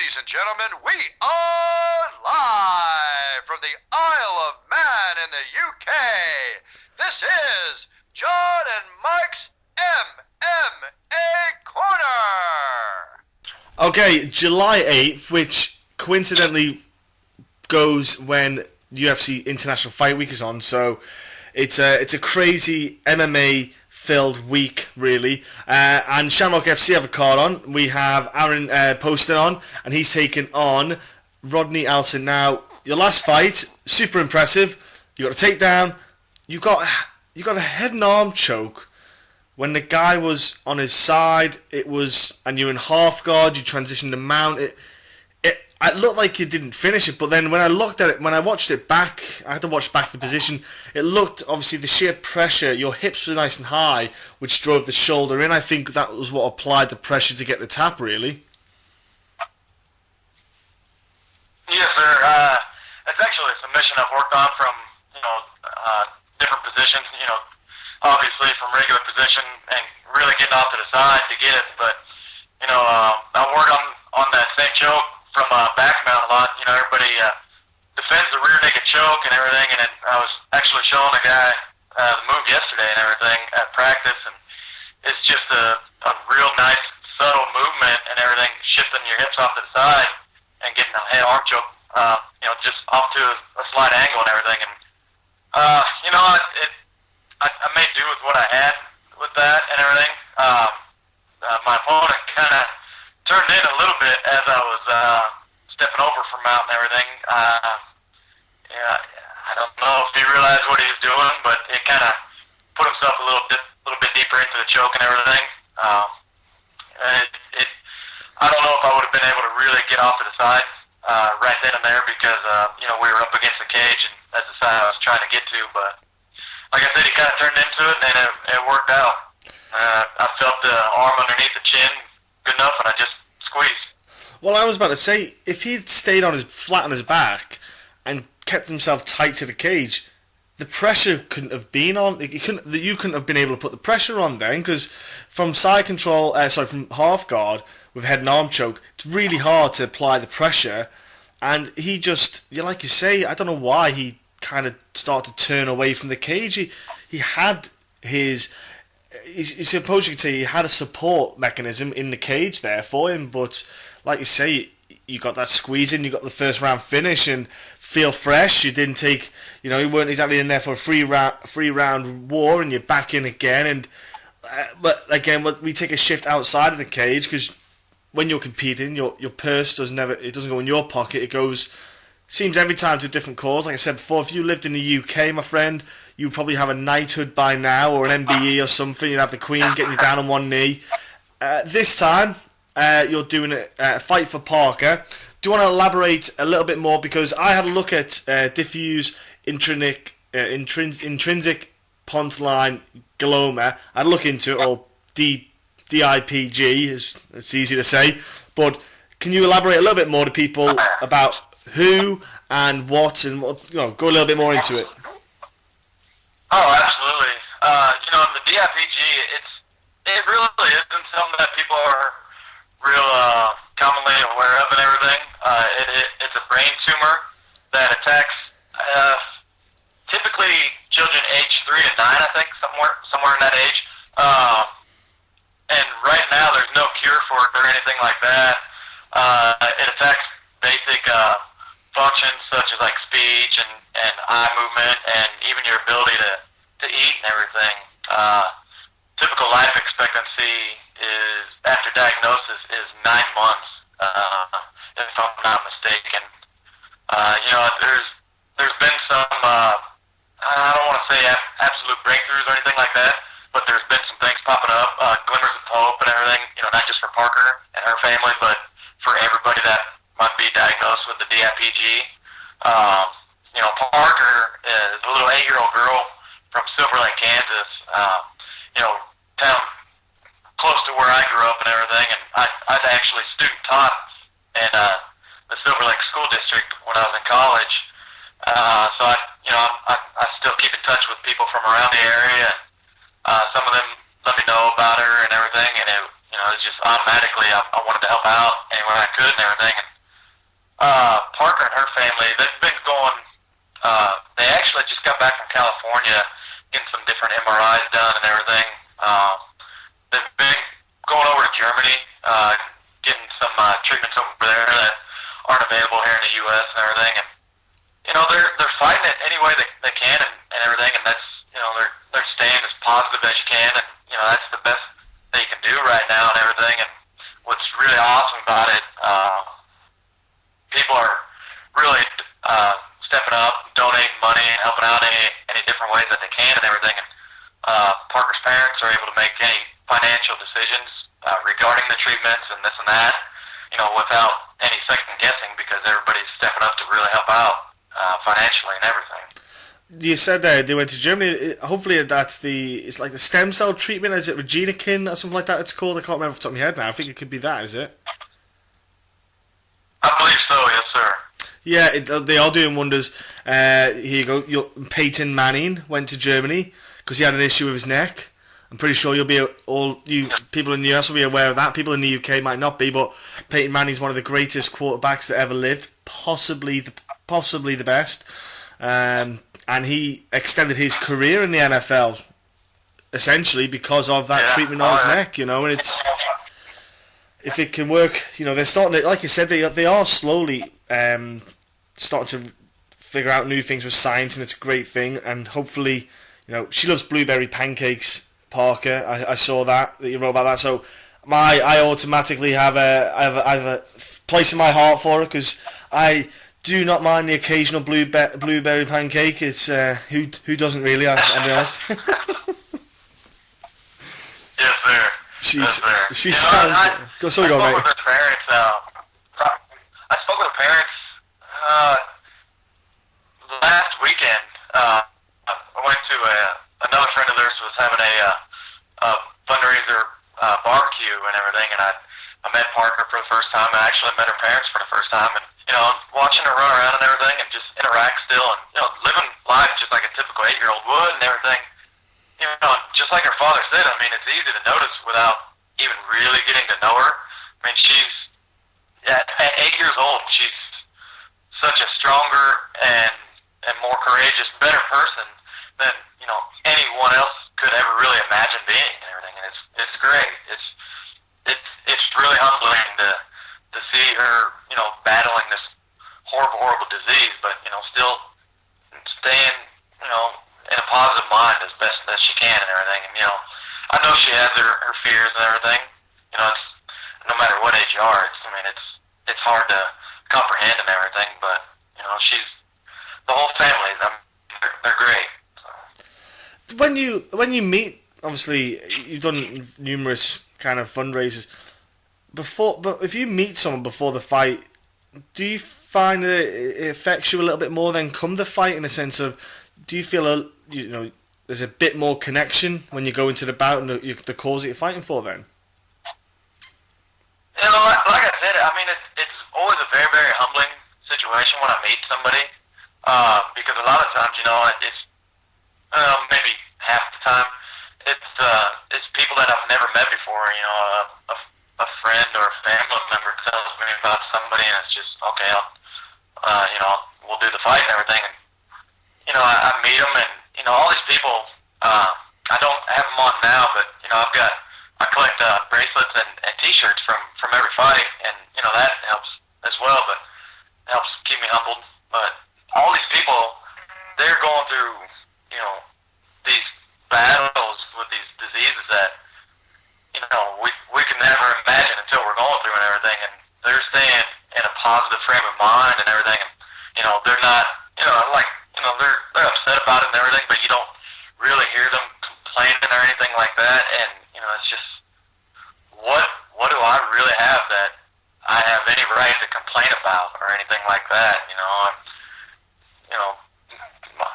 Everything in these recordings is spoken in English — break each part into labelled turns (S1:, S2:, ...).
S1: Ladies and gentlemen, we are live from the Isle of Man in the UK. This is John and Mike's MMA Corner.
S2: Okay, July 8th, which coincidentally goes when UFC International Fight Week is on, so it's a crazy MMA filled week, really. And Shamrock FC have a card on. We have Aaron Poston on, and he's taking on Rodney Alson. Now, your last fight, super impressive. You got a takedown. You got a head and arm choke. When the guy was on his side, and you're in half guard. You transitioned to mount. It looked like you didn't finish it, but then when I watched it back, I had to watch back the position. It looked, obviously, the sheer pressure, your hips were nice and high, which drove the shoulder in. I think that was what applied the pressure to get the tap, really.
S3: Yes, sir. It's actually a submission I've worked on from, different positions, obviously from regular position and really getting off to the side to get it. But, I work on that same choke from back mount a lot. Everybody defends the rear naked choke and everything, and I was actually showing a guy the move yesterday and everything at practice, and it's just a real nice, subtle movement and everything, shifting your hips off to the side and getting a head arm choke, just off to a slight angle and everything. And, I made do with what I had with that and everything. My opponent kind of turned in a little bit as I was stepping over from mount and everything. I don't know if he realized what he was doing, but it kind of put himself a little bit deeper into the choke and everything. I don't know if I would have been able to really get off to the side right then and there because we were up against the cage and that's the side I was trying to get to. But like I said, he kind of turned into it and it worked out. I felt the arm underneath the chin good enough, and I just squeezed.
S2: Well, I was about to say, if he'd stayed flat on his back and kept himself tight to the cage, the pressure couldn't have been on. You couldn't have been able to put the pressure on then, because from side control, from half guard with head and arm choke, it's really hard to apply the pressure. And he just, like you say, I don't know why he kind of started to turn away from the cage. He had I suppose you could say he had a support mechanism in the cage there for him, but like you say, you got that squeeze in, you got the first round finish, and feel fresh. You didn't take, you weren't exactly in there for a free round war, and you're back in again. And but again, we take a shift outside of the cage because when you're competing, your purse doesn't go in your pocket. It goes. Seems every time to a different cause. Like I said before, if you lived in the UK, my friend, you'd probably have a knighthood by now or an MBE or something. You'd have the Queen getting you down on one knee. This time, you're doing a fight for Parker. Do you want to elaborate a little bit more? Because I had a look at diffuse intrinsic pontine glioma. I had a look into it, or DIPG, it's easy to say. But can you elaborate a little bit more to people about who and what, and go a little bit more into it?
S3: Oh, absolutely. The DIPG, it really isn't something that people are real commonly aware of and everything. It's a brain tumor that attacks typically children age 3 to 9, I think, somewhere in that age. And right now, there's no cure for it or anything like that. It attacks basic functions such as like speech and eye movement and even your ability to eat and everything. Typical life expectancy is, after diagnosis, is 9 months, if I'm not mistaken. There's been some, I don't want to say absolute breakthroughs or anything like that, but there's been some things popping up, glimmers of hope and everything, not just for Parker and her family, but for everybody that might be diagnosed with the DIPG. Parker is a little 8-year-old girl from Silver Lake, Kansas, town close to where I grew up and everything, and I actually student taught in the Silver Lake School District when I was in college. So I still keep in touch with people from around the area, and some of them let me know about her and everything, and it's just automatically I wanted to help out anywhere I could and everything. And Parker and her family, they've been going. They actually just got back from California, getting some different MRIs done and everything. They've been going over to Germany, getting some treatments over there that aren't available here in the U.S. and everything. And they're fighting it any way they can and everything. And that's they're staying as positive as you can, and that's the best that you can do right now and everything. And what's really awesome about it, people are really stepping up, donating money, helping out any different ways that they can and everything. And Parker's parents are able to make any financial decisions regarding the treatments and this and that, without any second guessing, because everybody's stepping up to really help out financially and everything.
S2: You said they went to Germany. Hopefully it's like the stem cell treatment. Is it Reginakin or something like that it's called? I can't remember off the top of my head now. I think it could be that, is it?
S3: I believe so, yes sir.
S2: Yeah, they are doing wonders. Here you go. Peyton Manning went to Germany because he had an issue with his neck. I'm pretty sure all you people in the US will be aware of that. People in the UK might not be, but Peyton Manning's one of the greatest quarterbacks that ever lived, possibly the best. And he extended his career in the NFL essentially because of that treatment on his neck. And it's if it can work, they're starting to, like you said, they are slowly starting to figure out new things with science, and it's a great thing. And hopefully, she loves blueberry pancakes, Parker. I saw that you wrote about that, so I automatically have a place in my heart for her, because I do not mind the occasional blueberry pancake. It's who doesn't really? I'll be honest.
S3: Yes, sir.
S2: She sounds. Go, sorry, go, mate.
S3: I spoke with her parents last weekend. I went to another friend of theirs was having a fundraiser barbecue and everything, and I met Parker for the first time. I actually met her parents for the first time, and watching her run around and everything, and just interact still, and living life just like a typical 8-year-old would and everything. Just like her father said, I mean, it's easy to notice without even really getting to know her. I mean, she's at 8 years old. She's such a stronger and more courageous, better person than anyone else could ever really imagine being and everything. And it's great. It's really humbling to see her battling this horrible disease, but still staying in a positive mind as best as she can and everything. And I know she has her fears and everything. It's no matter what age you are. It's hard to comprehend and everything, but she's the whole family. They're great. So.
S2: When you meet, obviously you've done numerous kind of fundraisers before, but if you meet someone before the fight, do you find that it affects you a little bit more than come the fight, in a sense of, do you feel there's a bit more connection when you go into the bout and the cause that you're fighting for then?
S3: Like I said, I mean, it's always a very, very humbling situation when I meet somebody, because a lot of times, it's maybe half the time, it's people that I've never met before. A friend or a family member tells me about somebody, and it's just okay. We'll do the fight and everything, and I meet them, and all these people. I don't have them on now, but I collect bracelets and T-shirts from every fight, and that helps as well. But it helps keep me humbled. But all these people, they're going through these battles with these diseases that we can never imagine until we're going through and everything. And they're staying in a positive frame of mind and everything. And they're not they're upset about it and everything, but you don't really hear them complaining or anything like that. And it's just what do I really have that I have any right to complain about or anything like that?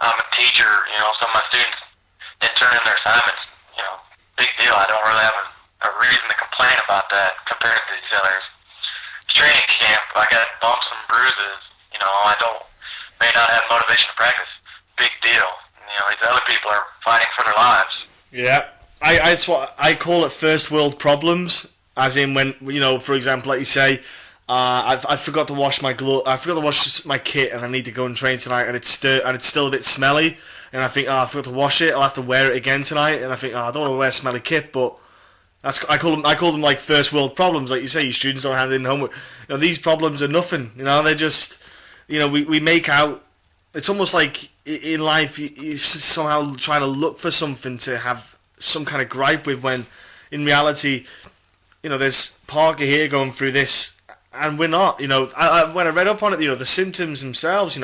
S3: I'm a teacher. Some of my students didn't turn in their assignments. Big deal. I don't really have a reason to complain about that compared to these others. Training camp, I got bumps and bruises. I may not have motivation to practice. Big deal. These other people are fighting for their lives.
S2: Yeah, it's what I call it, first world problems. As in when for example, like you say, I forgot to wash my I forgot to wash my kit, and I need to go and train tonight, and it's still a bit smelly, and I think, I forgot to wash it. I'll have to wear it again tonight, and I think, I don't want to wear a smelly kit, but I call them like first world problems, like you say. Your students don't hand in homework. These problems are nothing. They're just, we make out. It's almost like in life you somehow trying to look for something to have some kind of gripe with, when in reality, there's Parker here going through this. And we're not, when I read up on it, the symptoms themselves,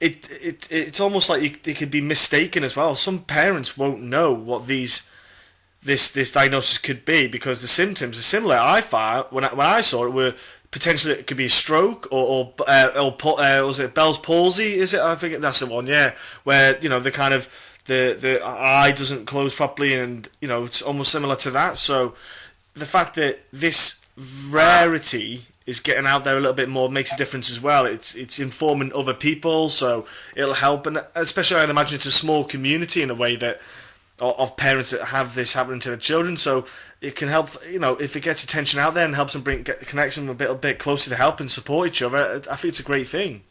S2: it's almost like they could be mistaken as well. Some parents won't know what this diagnosis could be, because the symptoms are similar. I found when I saw it, were potentially it could be a stroke or was it Bell's palsy? Is it? I think that's the one. Yeah, where the kind of the eye doesn't close properly, and it's almost similar to that. So the fact that this rarity is getting out there a little bit more makes a difference as well. It's informing other people, so it'll help, and especially I'd imagine it's a small community in a way that of parents that have this happening to their children, so it can help. If it gets attention out there and helps them connects them a bit closer to help and support each other, I think it's a great thing.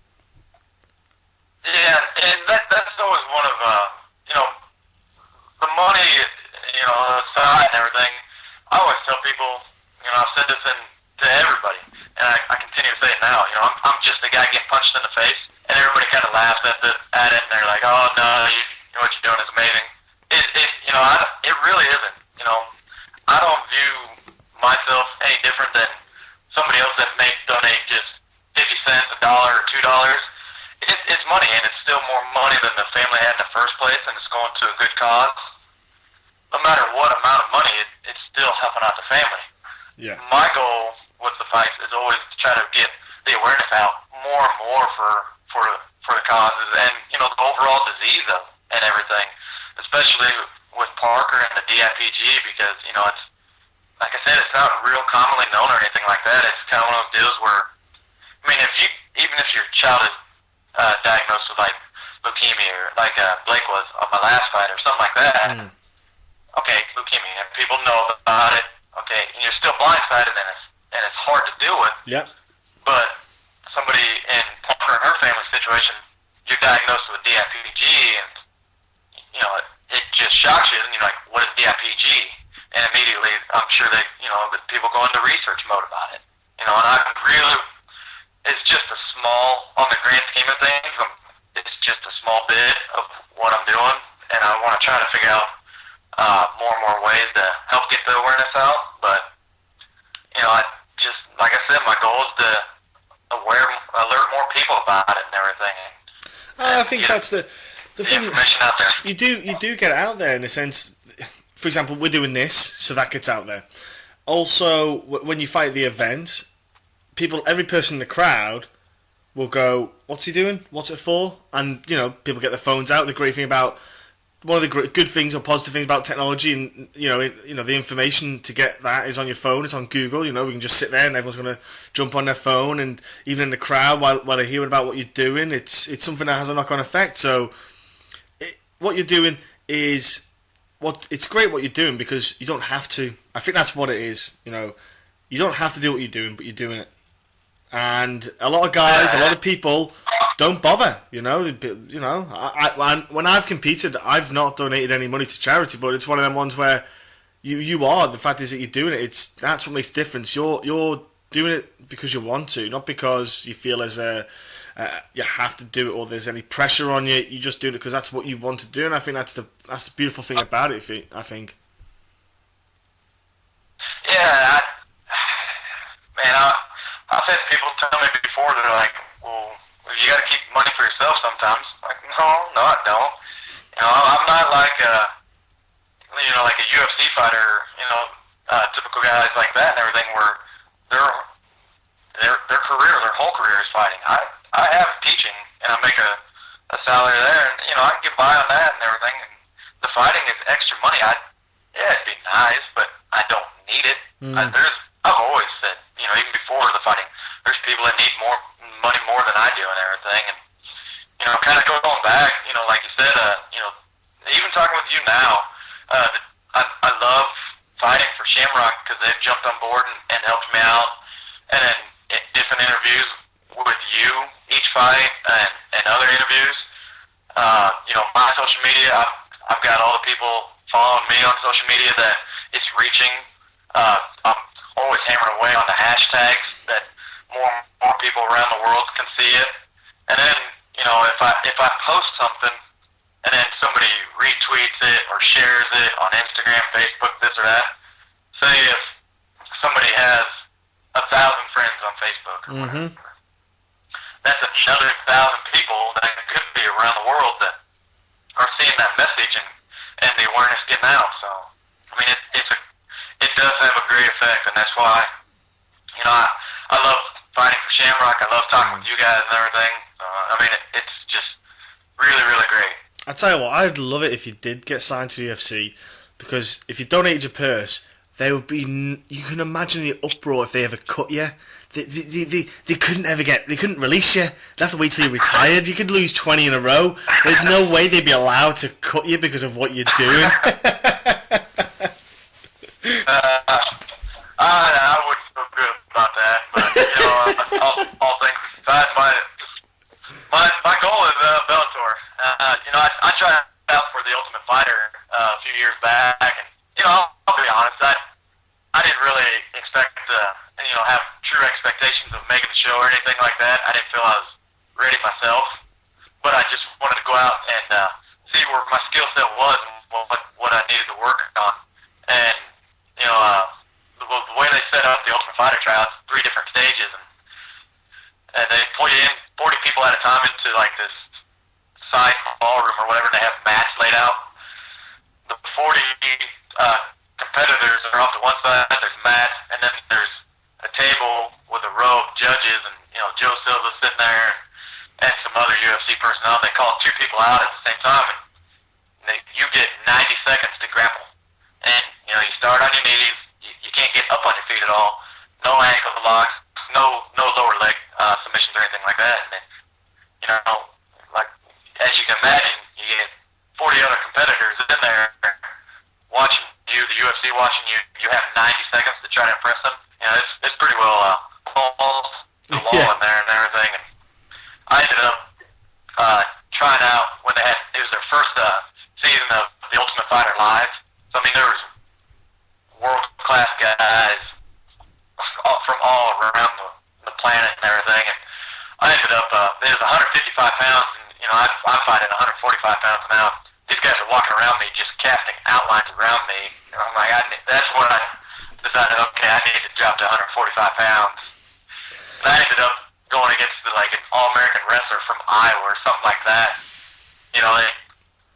S3: Yeah, and that's always one of the money, side and everything. I always tell people. I've said this to everybody, and I continue to say it now. I'm just a guy getting punched in the face, and everybody kind of laughs at it, and they're like, "Oh no, what you're doing is amazing." It really isn't. I don't view myself any different than somebody else that may donate just 50 cents, $1, or $2. It's money, and it's still more money than the family had in the first place, and it's going to a good cause. No matter what amount of money, it's still helping out the family.
S2: Yeah.
S3: My goal with the fights is always to try to get the awareness out more and more for the causes, and the overall disease and everything, especially with Parker and the DIPG, because it's, like I said, it's not real commonly known or anything like that. It's kind of one of those deals where, even if your child is diagnosed with like leukemia, or like Blake was on my last fight, or something like that. Okay, leukemia, people know about it. Okay, and you're still blindsided, and it's hard to deal with.
S2: Yeah.
S3: But somebody in Parker and her family situation, you're diagnosed with DIPG, and it just shocks you, and you're like, "What is DIPG?" And immediately, I'm sure that that people go into research mode about it. And I really, it's just a small, on the grand scheme of things, it's just a small bit of what I'm doing, and I want to try to figure out more and more ways to help get the awareness out. But I just, like I said, my goal is to alert more people about it and everything.
S2: I think that's the thing.
S3: Information out there.
S2: You do get it out there in a sense. For example, we're doing this, so that gets out there. Also, when you fight the event, every person in the crowd will go, "What's he doing? What's it for?" And people get their phones out. The great thing about one of the good things or positive things about technology, and the information to get that is on your phone. It's on Google. We can just sit there, and everyone's going to jump on their phone, and even in the crowd while they're hearing about what you're doing, it's something that has a knock-on effect. So what you're doing is it's great what you're doing, because you don't have to. I think that's what it is. You don't have to do what you're doing, but you're doing it. And a lot of guys, a lot of people don't bother. When I've competed, I've not donated any money to charity, but it's one of them ones where you are. The fact is that you're doing it. That's what makes a difference. You're doing it because you want to, not because you feel as you have to do it or there's any pressure on you. You're just doing it because that's what you want to do, and I think that's the beautiful thing about it. I think.
S3: Yeah, I've had people tell me before, they're like, "Well, you got to keep money for yourself sometimes." I'm like, no, I don't. I'm not like a UFC fighter, typical guys like that and everything, where their career, their whole career is fighting. I have teaching, and I make a salary there, and I can get by on that and everything. And the fighting is extra money. It'd be nice, but I don't need it. I've always said, even before the fighting, there's people that need more money more than I do and everything. And kind of going back, like you said, even talking with you now, I love fighting for Shamrock, because they've jumped on board and helped me out. and then different interviews with you each fight, and other interviews. My social media, I've got all the people following me on social media that it's reaching. I'm always hammering away on the hashtags that more people around the world can see it. And then, if I post something and then somebody retweets it or shares it on Instagram, Facebook, this or that, say if somebody has 1,000 friends on Facebook or whatever, that's another 1,000 people that could be around the world that are seeing that message and the awareness getting out. So, I mean, it does have a great effect, and that's why, I love fighting for Shamrock. I love talking with you guys and everything. It's just really, really great.
S2: I tell you what, I'd love it if you did get signed to the UFC, because if you donated your purse, there would be. You can imagine the uproar if they ever cut you. They couldn't release you. They'd have to wait till you retired. You could lose 20 in a row. There's no way they'd be allowed to cut you because of what you're doing.
S3: I wouldn't feel good about that, but all things aside, my goal is Bellator. I tried out for the Ultimate Fighter a few years back, and I'll be honest, I didn't really expect to have true expectations of making the show or anything like that. I didn't feel I was ready myself, but I just wanted to go out and see where my skill set was and what I needed to work on. And the way they set up the Ultimate Fighter trials, 3 different stages, and they put in 40 people at a time into like this side ballroom or whatever, and they have mats laid out. The 40 competitors are off to one side, there's mats, and then there's a table with a row of judges, and Joe Silva's sitting there, and some other UFC personnel. They call 2 people out at the same time, and you get 90 seconds to grapple. And you start on your knees. You can't get up on your feet at all. No ankle locks. No lower leg submissions or anything like that. And then, like as you can imagine, you get 40 other competitors in there watching you, the UFC watching you. You have 90 seconds to try to impress them. It's pretty well balls to the wall in there and everything. And I ended up trying out when it was their first season of the Ultimate Fighter Live. So I mean, there was world-class guys from all around the planet and everything. And I ended up, it was 155 pounds, and I'm fighting 145 pounds now. These guys are walking around me, just casting outlines around me. And I'm like, that's when I decided, okay, I need to drop to 145 pounds. And I ended up going against like an all-American wrestler from Iowa or something like that.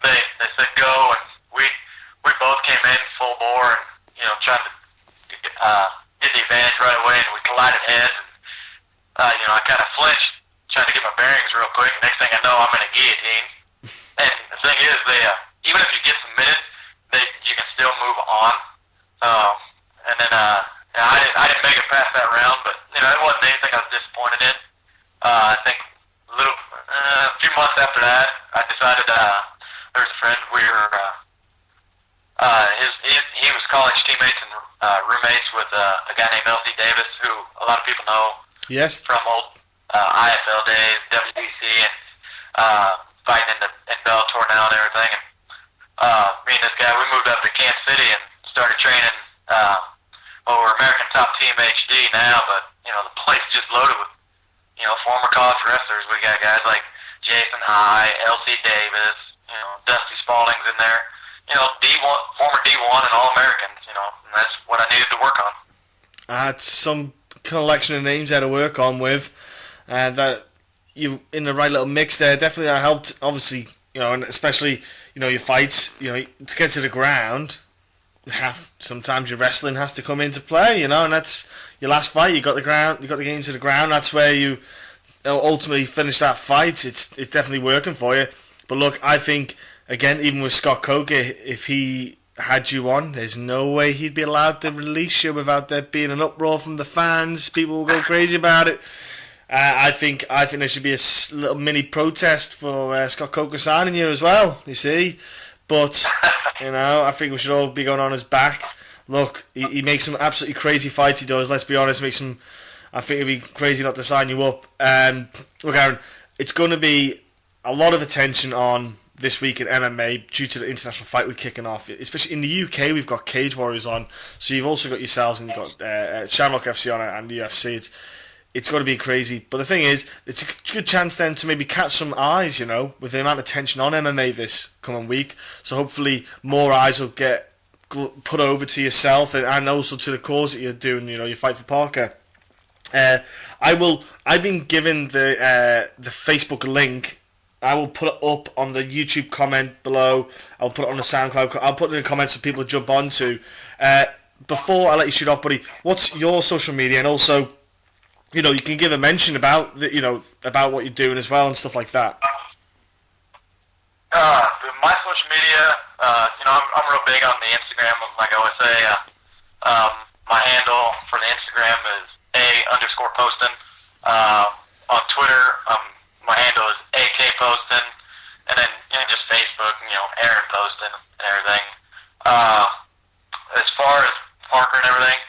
S3: They said go, and we both came in full bore and trying to get the advantage right away, and we collided heads. And I kind of flinched, trying to get my bearings real quick. And next thing I know, I'm in a guillotine. And the thing is, they even if you get submitted, you can still move on. And then I didn't make it past that round, but it wasn't anything I was disappointed in. I think a few months after that, I decided there was a friend we were. He was college teammates and roommates with a guy named L.C. Davis, who a lot of people know.
S2: Yes.
S3: From old IFL days, WBC, and fighting in Bellator now and everything. And me and this guy, we moved up to Kansas City and started training. We're American Top Team HD now, but the place just loaded with former college wrestlers. We got guys like Jason High, L.C. Davis, Dusty Spalding's in there. D1, former D1 and All-Americans, and that's what I needed to work on.
S2: It's some collection of names there to work on with, and that you in the right little mix there. Definitely that helped, obviously, and especially, your fights, to get to the ground, sometimes your wrestling has to come into play, and that's your last fight. You got the game to the ground. That's where you ultimately finish that fight. It's definitely working for you. But look, I think, again, even with Scott Coker, if he had you on, there's no way he'd be allowed to release you without there being an uproar from the fans. People will go crazy about it. I think there should be a little mini protest for Scott Coker signing you as well, you see. But, I think we should all be going on his back. Look, he makes some absolutely crazy fights, he does, let's be honest. Makes some I think it'd be crazy not to sign you up. Look, Aaron, it's going to be a lot of attention on this week in MMA due to the international fight we're kicking off. Especially in the UK, we've got Cage Warriors on, so you've also got yourselves and you've got Shamrock FC on and the UFC. It's got to be crazy. But the thing is, it's a good chance then to maybe catch some eyes, you know, with the amount of tension on MMA this coming week. So hopefully more eyes will get put over to yourself and also to the cause that you're doing, you know, your fight for Parker. I've been given the Facebook link. I will put it up on the YouTube comment below. I'll put it on the SoundCloud. I'll put it in the comments so people jump onto. Before I let you shoot off, buddy, what's your social media? And also, you know, you can give a mention about about what you're doing as well and stuff like that.
S3: My social media, I'm real big on the Instagram. Like I always say, my handle for the Instagram is _Poston. On Twitter, my handle is @Poston, and then just Facebook, Aaron Poston and everything. As far as Parker and everything,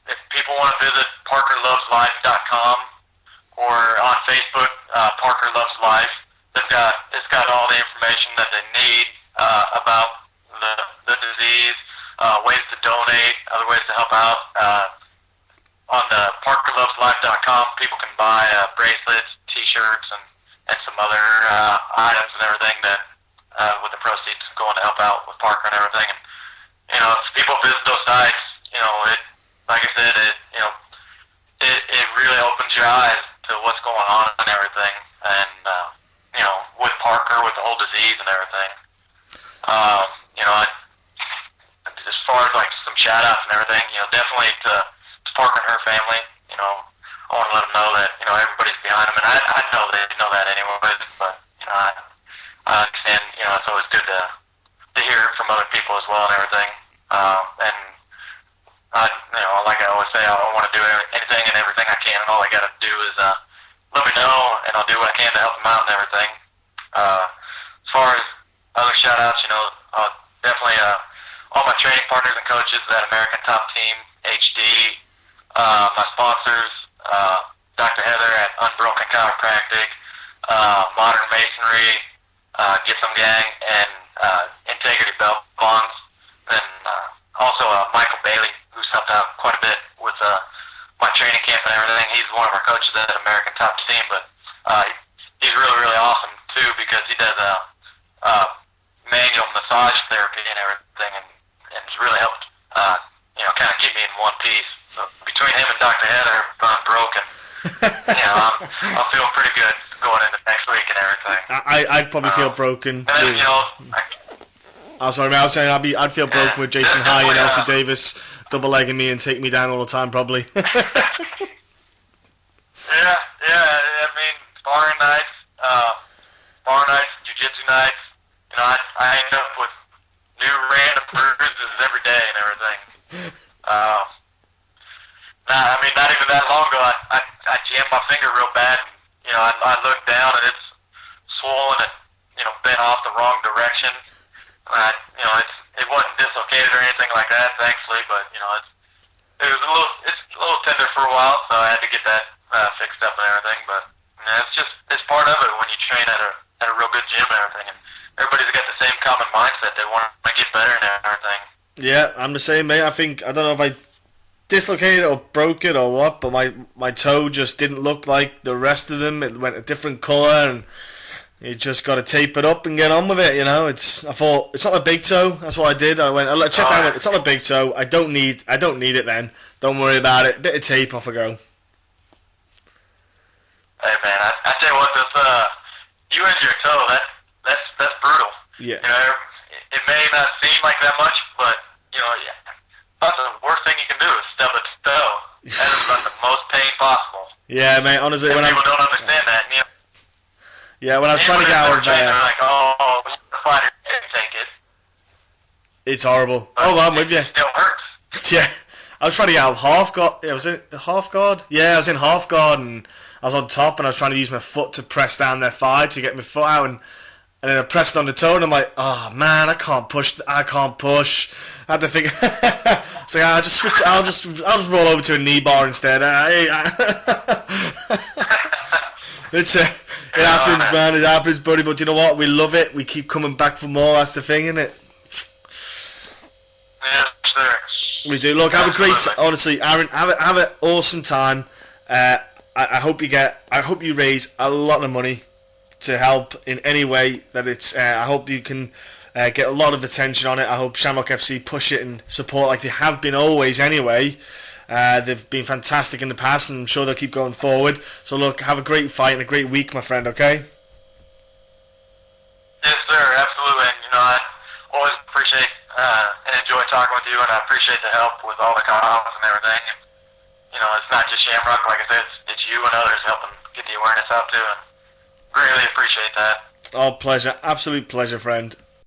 S3: if people want to visit ParkerLovesLife.com or on Facebook, Parker Loves Life, it's got all the information that they need about the disease, ways to donate, other ways to help out. On the ParkerLovesLife.com, people can buy bracelets, T-shirts, and some other items and everything that with the proceeds going to help out with Parker and everything. And if people visit those sites, it, like I said, it really opens your eyes to what's going on and everything. And with Parker, with the whole disease and everything. As far as like some shout outs and everything, definitely to Parker and her family. I want to let them know that everybody's behind them, and I know they know that anyways. But I understand. It's always good to hear it from other people as well and everything. And like I always say, I want to do anything and everything I can, and all I got to do is let me know, and I'll do what I can to help them out and everything. As far as other shout outs, definitely all my training partners and coaches at American Top Team HD, my sponsors, Dr. Heather at Unbroken Chiropractic, Modern Masonry, Get Some Gang, and Integrity Belt Bonds, and also Michael Bailey, who's helped out quite a bit with my training camp and everything. He's one of our coaches at American Top Team, but he's really, really awesome too, because he does manual massage therapy and everything, and it's really helped kind of keep me in one piece. So between him and Dr. Heather, Unbroken, I'm feeling pretty good going into next week and everything.
S2: I'd probably feel broken.
S3: And then,
S2: I'm sorry, man. I was saying I'd feel broken with Jason High and Elsie Davis double-legging me and taking me down all the time, probably.
S3: Yeah. I mean, sparring nights, jiu-jitsu nights. I end up with new random bruises every day and everything. Not even that long ago, I jammed my finger real bad. And, I looked down and it's swollen and bent off the wrong direction. And it wasn't dislocated or anything like that, thankfully. But it's a little tender for a while, so I had to get that fixed up and everything. But it's part of it when you train at a real good gym and everything. And everybody's got the same common mindset. They want to get better and everything. Yeah,
S2: I'm the same, mate. I don't know if I dislocated it or broke it or what, but my toe just didn't look like the rest of them. It went a different colour, and you just got to tape it up and get on with it. I thought it's not my big toe. That's what I did. I checked out. It's not my big toe. I don't need it then. Don't worry about it. Bit of tape, off I go.
S3: Hey man, I tell you what, you injure your toe. That's brutal.
S2: Yeah.
S3: It may not seem like that much, but that's the worst thing you can do is stub a toe. That is about the most pain possible.
S2: Yeah, mate. Honestly,
S3: when people don't understand that.
S2: Yeah, when I was trying to get out of
S3: they're like, you fighter can't take it.
S2: It's horrible. But I'm with you.
S3: It still hurts.
S2: Yeah, I was trying to get out of half guard. Yeah, was it half guard? Yeah, I was in half guard, and I was on top, and I was trying to use my foot to press down their thigh to get my foot out, and And then I pressed on the toe, and I'm like, oh man, I can't push. I had to think. So I'll just switch. I'll just roll over to a knee bar instead. It happens, man. It happens, buddy. But you know what? We love it. We keep coming back for more. That's the thing, isn't it?
S3: Yeah, sure.
S2: We do. Look, have a great. Honestly, Aaron, have an awesome time. I hope you raise a lot of money to help in any way that it's. I hope you can get a lot of attention on it. I hope Shamrock FC push it and support like they have been always anyway. They've been fantastic in the past, and I'm sure they'll keep going forward. So look, have a great fight and a great week, my friend. Okay.
S3: Yes, sir. Absolutely. And I always appreciate and enjoy talking with you, and I appreciate the help with all the calls and everything. And it's not just Shamrock. Like I said, it's you and others helping get the awareness out too, and greatly appreciate that.
S2: Oh, pleasure. Absolute pleasure, friend.